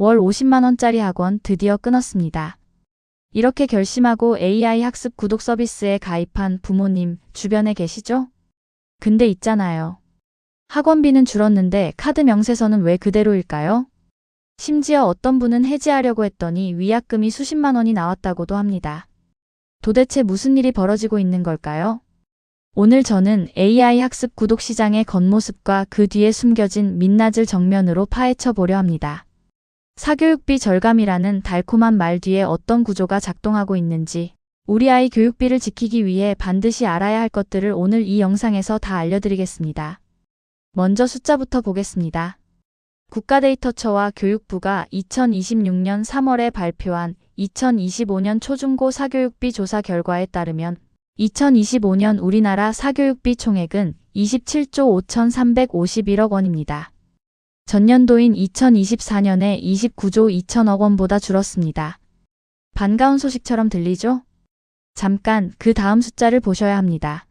월 50만원짜리 학원 드디어 끊었습니다. 이렇게 결심하고 AI 학습 구독 서비스에 가입한 부모님 주변에 계시죠? 근데 있잖아요. 학원비는 줄었는데 카드 명세서는 왜 그대로일까요? 심지어 어떤 분은 해지하려고 했더니 위약금이 수십만 원이 나왔다고도 합니다. 도대체 무슨 일이 벌어지고 있는 걸까요? 오늘 저는 AI 학습 구독 시장의 겉모습과 그 뒤에 숨겨진 민낯을 정면으로 파헤쳐 보려 합니다. 사교육비 절감이라는 달콤한 말 뒤에 어떤 구조가 작동하고 있는지, 우리 아이 교육비를 지키기 위해 반드시 알아야 할 것들을 오늘 이 영상에서 다 알려드리겠습니다. 먼저 숫자부터 보겠습니다. 국가데이터처와 교육부가 2026년 3월에 발표한 2025년 초중고 사교육비 조사 결과에 따르면 2025년 우리나라 사교육비 총액은 27조 5,351억 원입니다. 전년도인 2024년에 29조 2천억 원보다 줄었습니다. 반가운 소식처럼 들리죠? 잠깐 그 다음 숫자를 보셔야 합니다.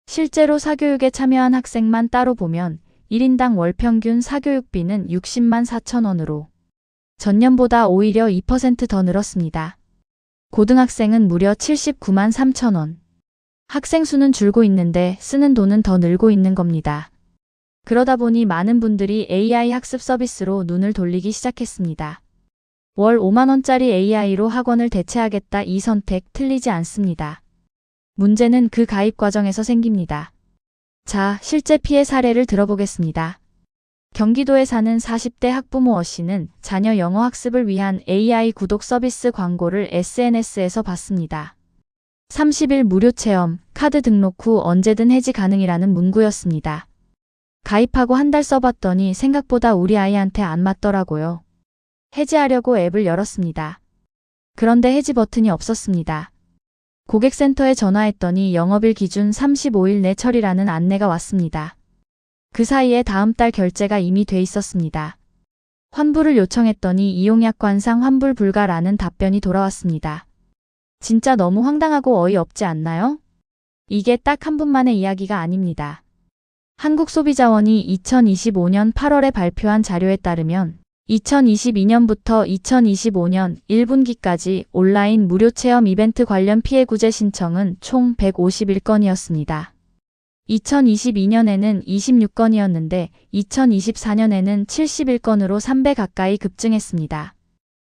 실제로 사교육에 참여한 학생만 따로 보면 1인당 월 평균 사교육비는 60만 4천 원으로 전년보다 오히려 2% 더 늘었습니다. 고등학생은 무려 79만 3천 원. 학생 수는 줄고 있는데 쓰는 돈은 더 늘고 있는 겁니다. 그러다 보니 많은 분들이 AI 학습 서비스로 눈을 돌리기 시작했습니다. 월 5만 원짜리 AI로 학원을 대체하겠다, 이 선택 틀리지 않습니다. 문제는 그 가입 과정에서 생깁니다. 자, 실제 피해 사례를 들어보겠습니다. 경기도에 사는 40대 학부모 어 씨는 자녀 영어 학습을 위한 AI 구독 서비스 광고를 SNS에서 봤습니다. 30일 무료 체험, 카드 등록 후 언제든 해지 가능이라는 문구였습니다. 가입하고 한 달 써봤더니 생각보다 우리 아이한테 안 맞더라고요. 해지하려고 앱을 열었습니다. 그런데 해지 버튼이 없었습니다. 고객센터에 전화했더니 영업일 기준 35일 내 처리라는 안내가 왔습니다. 그 사이에 다음 달 결제가 이미 돼 있었습니다. 환불을 요청했더니 이용약관상 환불 불가라는 답변이 돌아왔습니다. 진짜 너무 황당하고 어이없지 않나요? 이게 딱 한 분만의 이야기가 아닙니다. 한국소비자원이 2025년 8월에 발표한 자료에 따르면 2022년부터 2025년 1분기까지 온라인 무료 체험 이벤트 관련 피해 구제 신청은 총 151건이었습니다. 2022년에는 26건이었는데 2024년에는 71건으로 3배 가까이 급증했습니다.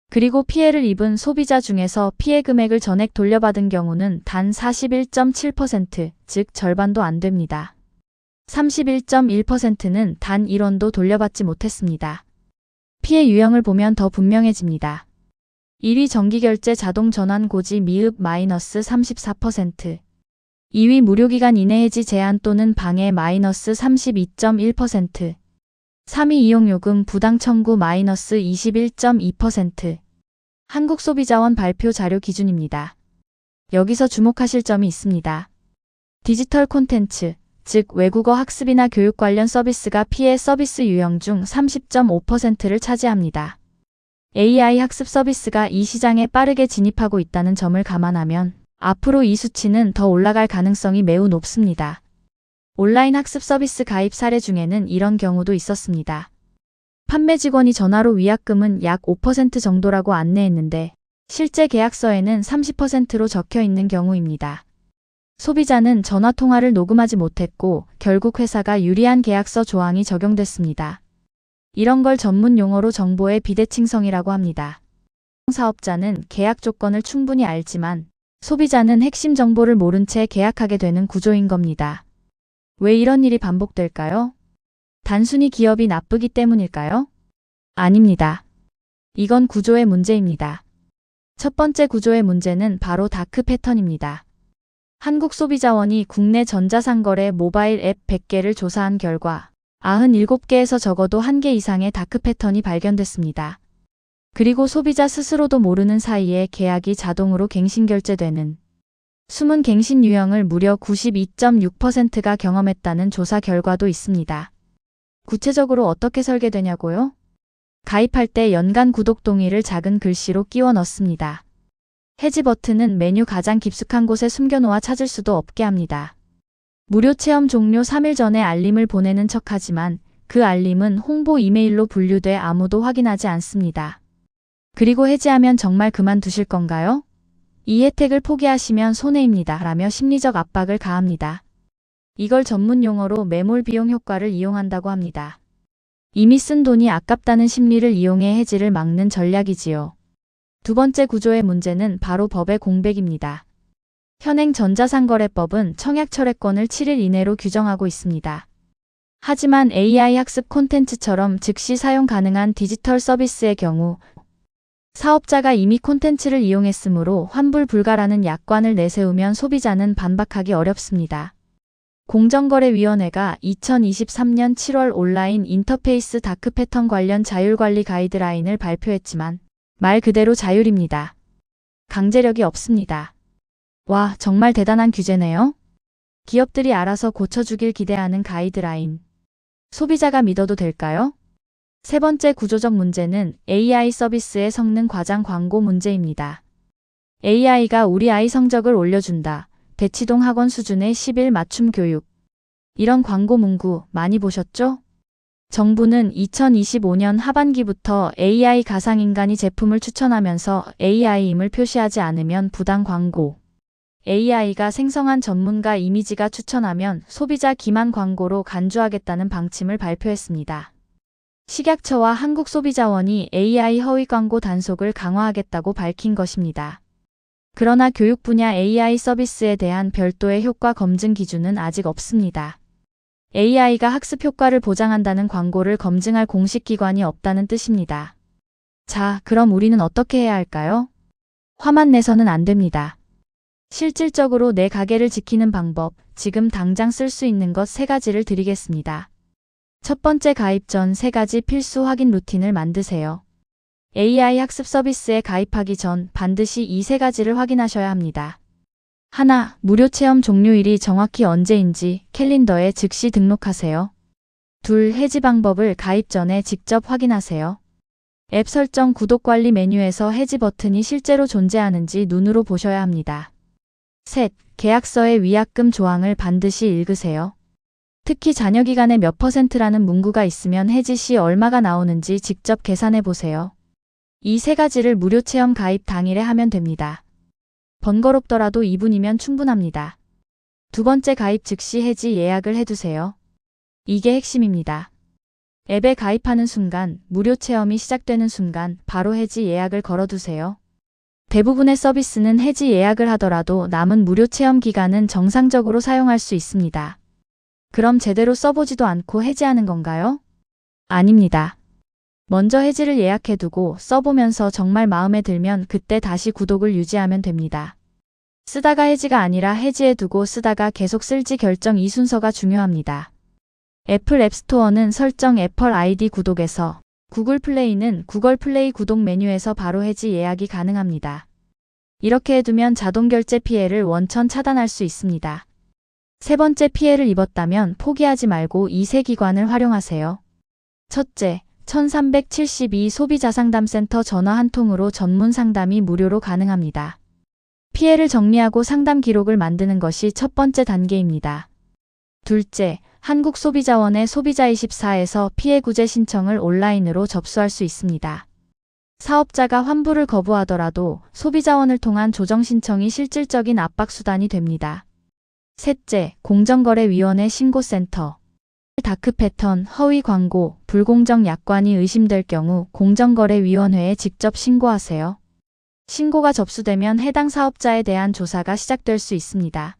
그리고 피해를 입은 소비자 중에서 피해 금액을 전액 돌려받은 경우는 단 41.7%, 즉 절반도 안 됩니다. 31.1%는 단 1원도 돌려받지 못했습니다. 피해 유형을 보면 더 분명해집니다. 1위 정기결제 자동 전환 고지 미흡 마이너스 34%, 2위 무료기간 이내 해지 제한 또는 방해 마이너스 32.1%, 3위 이용요금 부당 청구 마이너스 21.2%. 한국소비자원 발표 자료 기준입니다. 여기서 주목하실 점이 있습니다. 디지털 콘텐츠, 즉 외국어 학습이나 교육 관련 서비스가 피해 서비스 유형 중 30.5%를 차지합니다. AI 학습 서비스가 이 시장에 빠르게 진입하고 있다는 점을 감안하면 앞으로 이 수치는 더 올라갈 가능성이 매우 높습니다. 온라인 학습 서비스 가입 사례 중에는 이런 경우도 있었습니다. 판매 직원이 전화로 위약금은 약 5% 정도라고 안내했는데 실제 계약서에는 30%로 적혀 있는 경우입니다. 소비자는 전화통화를 녹음하지 못했고 결국 회사가 유리한 계약서 조항이 적용됐습니다. 이런 걸 전문 용어로 정보의 비대칭성이라고 합니다. 사업자는 계약 조건을 충분히 알지만 소비자는 핵심 정보를 모른 채 계약하게 되는 구조인 겁니다. 왜 이런 일이 반복될까요? 단순히 기업이 나쁘기 때문일까요? 아닙니다. 이건 구조의 문제입니다. 첫 번째 구조의 문제는 바로 다크 패턴입니다. 한국소비자원이 국내 전자상거래 모바일 앱 100개를 조사한 결과 97개에서 적어도 1개 이상의 다크 패턴이 발견됐습니다. 그리고 소비자 스스로도 모르는 사이에 계약이 자동으로 갱신 결제되는 숨은 갱신 유형을 무려 92.6%가 경험했다는 조사 결과도 있습니다. 구체적으로 어떻게 설계되냐고요? 가입할 때 연간 구독 동의를 작은 글씨로 끼워 넣습니다. 해지 버튼은 메뉴 가장 깊숙한 곳에 숨겨놓아 찾을 수도 없게 합니다. 무료 체험 종료 3일 전에 알림을 보내는 척하지만 그 알림은 홍보 이메일로 분류돼 아무도 확인하지 않습니다. 그리고 해지하면 정말 그만두실 건가요? 이 혜택을 포기하시면 손해입니다. 라며 심리적 압박을 가합니다. 이걸 전문 용어로 매몰 비용 효과를 이용한다고 합니다. 이미 쓴 돈이 아깝다는 심리를 이용해 해지를 막는 전략이지요. 두 번째 구조의 문제는 바로 법의 공백입니다. 현행 전자상거래법은 청약철회권을 7일 이내로 규정하고 있습니다. 하지만 AI 학습 콘텐츠처럼 즉시 사용 가능한 디지털 서비스의 경우 사업자가 이미 콘텐츠를 이용했으므로 환불 불가라는 약관을 내세우면 소비자는 반박하기 어렵습니다. 공정거래위원회가 2023년 7월 온라인 인터페이스 다크 패턴 관련 자율관리 가이드라인을 발표했지만 말 그대로 자율입니다. 강제력이 없습니다. 와, 정말 대단한 규제네요. 기업들이 알아서 고쳐주길 기대하는 가이드라인. 소비자가 믿어도 될까요? 세 번째 구조적 문제는 AI 서비스의 성능 과장 광고 문제입니다. AI가 우리 아이 성적을 올려준다. 대치동 학원 수준의 10일 맞춤 교육. 이런 광고 문구 많이 보셨죠? 정부는 2025년 하반기부터 AI 가상인간이 제품을 추천하면서 AI임을 표시하지 않으면 부당 광고. AI가 생성한 전문가 이미지가 추천하면 소비자 기만 광고로 간주하겠다는 방침을 발표했습니다. 식약처와 한국소비자원이 AI 허위 광고 단속을 강화하겠다고 밝힌 것입니다. 그러나 교육 분야 AI 서비스에 대한 별도의 효과 검증 기준은 아직 없습니다. AI가 학습 효과를 보장한다는 광고를 검증할 공식 기관이 없다는 뜻입니다. 자, 그럼 우리는 어떻게 해야 할까요? 화만 내서는 안 됩니다. 실질적으로 내 가게를 지키는 방법, 지금 당장 쓸 수 있는 것 3가지를 드리겠습니다. 첫 번째, 가입 전 3가지 필수 확인 루틴을 만드세요. AI 학습 서비스에 가입하기 전 반드시 이 3가지를 확인하셔야 합니다. 하나, 무료 체험 종료일이 정확히 언제인지 캘린더에 즉시 등록하세요. 둘, 해지 방법을 가입 전에 직접 확인하세요. 앱 설정 구독 관리 메뉴에서 해지 버튼이 실제로 존재하는지 눈으로 보셔야 합니다. 셋, 계약서의 위약금 조항을 반드시 읽으세요. 특히 잔여 기간에 몇 %라는 문구가 있으면 해지 시 얼마가 나오는지 직접 계산해 보세요. 이 3가지를 무료 체험 가입 당일에 하면 됩니다. 번거롭더라도 2분이면 충분합니다. 두 번째, 가입 즉시 해지 예약을 해두세요. 이게 핵심입니다. 앱에 가입하는 순간, 무료 체험이 시작되는 순간 바로 해지 예약을 걸어두세요. 대부분의 서비스는 해지 예약을 하더라도 남은 무료 체험 기간은 정상적으로 사용할 수 있습니다. 그럼 제대로 써보지도 않고 해지하는 건가요? 아닙니다. 먼저 해지를 예약해두고 써보면서 정말 마음에 들면 그때 다시 구독을 유지하면 됩니다. 쓰다가 해지가 아니라 해지해두고 쓰다가 계속 쓸지 결정, 이 순서가 중요합니다. 애플 앱스토어는 설정 애플 아이디 구독에서, 구글 플레이는 구글 플레이 구독 메뉴에서 바로 해지 예약이 가능합니다. 이렇게 해두면 자동 결제 피해를 원천 차단할 수 있습니다. 세 번째, 피해를 입었다면 포기하지 말고 이 3기관을 활용하세요. 첫째, 1372 소비자상담센터 전화 한 통으로 전문 상담이 무료로 가능합니다. 피해를 정리하고 상담 기록을 만드는 것이 첫 번째 단계입니다. 둘째, 한국소비자원의 소비자24에서 피해 구제 신청을 온라인으로 접수할 수 있습니다. 사업자가 환불을 거부하더라도 소비자원을 통한 조정 신청이 실질적인 압박수단이 됩니다. 셋째, 공정거래위원회 신고센터. 다크 패턴, 허위 광고, 불공정 약관이 의심될 경우 공정거래위원회에 직접 신고하세요. 신고가 접수되면 해당 사업자에 대한 조사가 시작될 수 있습니다.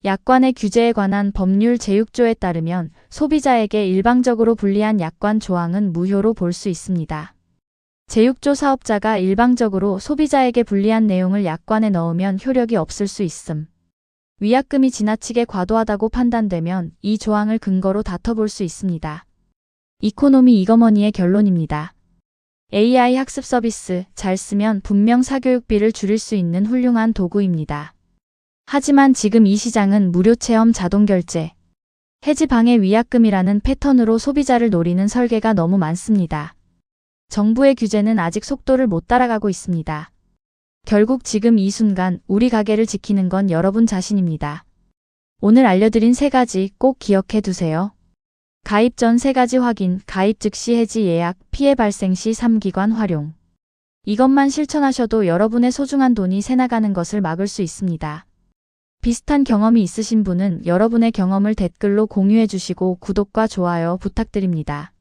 약관의 규제에 관한 법률 제6조에 따르면 소비자에게 일방적으로 불리한 약관 조항은 무효로 볼 수 있습니다. 제6조 사업자가 일방적으로 소비자에게 불리한 내용을 약관에 넣으면 효력이 없을 수 있음. 위약금이 지나치게 과도하다고 판단되면 이 조항을 근거로 다퉈볼 수 있습니다. 이코노미 이거머니의 결론입니다. AI 학습 서비스 잘 쓰면 분명 사교육비를 줄일 수 있는 훌륭한 도구입니다. 하지만 지금 이 시장은 무료 체험 자동 결제, 해지 방해 위약금이라는 패턴으로 소비자를 노리는 설계가 너무 많습니다. 정부의 규제는 아직 속도를 못 따라가고 있습니다. 결국 지금 이 순간 우리 가게를 지키는 건 여러분 자신입니다. 오늘 알려드린 3가지 꼭 기억해 두세요. 가입 전 3가지 확인, 가입 즉시 해지 예약, 피해 발생 시 3기관 활용. 이것만 실천하셔도 여러분의 소중한 돈이 새나가는 것을 막을 수 있습니다. 비슷한 경험이 있으신 분은 여러분의 경험을 댓글로 공유해 주시고 구독과 좋아요 부탁드립니다.